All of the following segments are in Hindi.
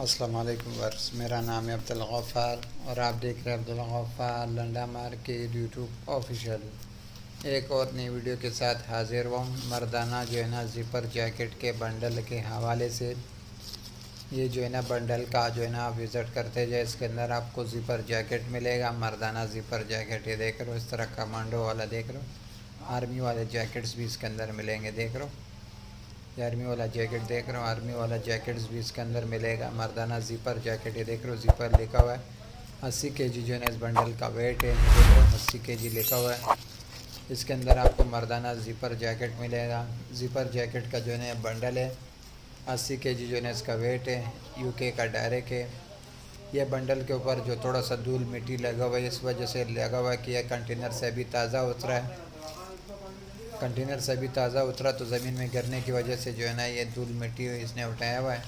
अस्सलाम वालेकुम वर्स, मेरा नाम है अब्दुल गफ़ार और आप देख रहे हैं Abdul Ghaffar Landa market YouTube official. एक और नई वीडियो के साथ हाजिर हूँ। मर्दाना जो है ना ज़िपर जैकेट के बंडल के हवाले से। ये जो है ना बंडल का जो है ना आप विज़िट करते जाए, इसके अंदर आपको ज़िपर जैकेट मिलेगा, मर्दाना ज़िपर जैकेट। ये देख रहे हो, इस तरह कमांडो वाला देख रहे हो, आर्मी वाले जैकेट्स भी इसके अंदर मिलेंगे। देख रहे हो, ये आर्मी वाला जैकेट देख रहे हो, आर्मी वाला जैकेट्स भी इसके अंदर मिलेगा। मर्दाना ज़िपर जैकेट, ये देख रहे हो ज़िपर लिखा हुआ है। 80 केजी जो है ना इस बंडल का वेट है। ये देख रहे हो 80 केजी लिखा हुआ है। इसके अंदर आपको मर्दाना ज़िपर जैकेट मिलेगा। ज़िपर जैकेट का जो है ना बंडल है, 80 केजी जो है ना इसका वेट है। यूके का डायरेक्ट है। यह बंडल के ऊपर जो थोड़ा सा धूल मिट्टी लगा हुआ है, इस वजह से लगा हुआ है कि यह कंटेनर से अभी ताज़ा उतरा है। कंटेनर से अभी ताज़ा उतरा तो ज़मीन में गिरने की वजह से जो है ना ये धूल मिट्टी इसने उठाया हुआ है।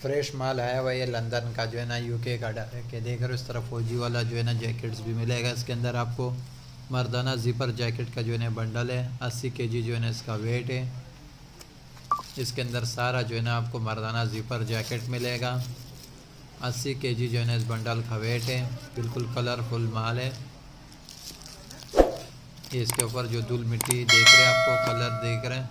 फ्रेश माल आया हुआ है, ये लंदन का जो है ना यूके का डायरेक्ट है। देख रहे हो, इस तरह फौजी वाला जो है ना जैकेट्स भी मिलेगा। इसके अंदर आपको मर्दाना ज़िपर जैकेट का जो है ना बंडल है, 80 केजी जो है ना इसका वेट है। इसके अंदर सारा जो है ना आपको मर्दाना ज़िपर जैकेट मिलेगा। 80 केजी जो है ना इस बंडल का वेट है। बिल्कुल कलरफुल माल है। ये इसके ऊपर जो धूल मिट्टी देख रहे हैं, आपको कलर देख रहे हैं,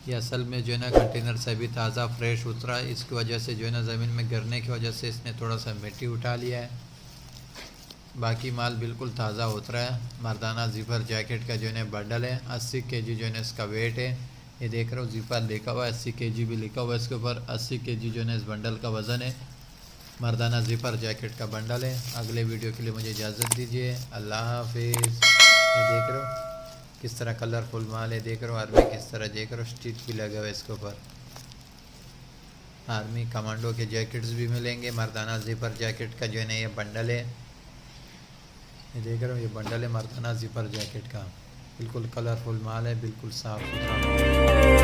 ये असल में जो है ना कंटेनर से भी ताज़ा फ्रेश उतरा है। इसकी वजह से जो है ना ज़मीन में गिरने की वजह से इसने थोड़ा सा मिट्टी उठा लिया है। बाकी माल बिल्कुल ताज़ा उतरा है। मर्दाना ज़िपर जैकेट का जो है ना बंडल है, 80 केजी जो है ना इसका वेट है। ये देख रहे हो ज़िपर लिखा हुआ है, 80 केजी भी लिखा हुआ है इसके ऊपर। 80 केजी जो है ना इस बंडल का वज़न है। मर्दाना ज़िपर जैकेट का बंडल है। अगले वीडियो के लिए मुझे इजाज़त दीजिए। अल्लाह हाफिज़। ये देख रहे हो किस तरह कलरफुल माल है। देख रहे हो आर्मी किस तरह, देख रहे हो स्टिच भी लगा हुआ है इसके ऊपर। आर्मी कमांडो के जैकेट्स भी मिलेंगे। मर्दाना ज़िपर जैकेट का जो है ना ये बंडल है। ये देख रहे हो, ये बंडल है मर्दाना ज़िपर जैकेट का। बिल्कुल कलरफुल माल है, बिल्कुल साफ़ सुथरा माल है।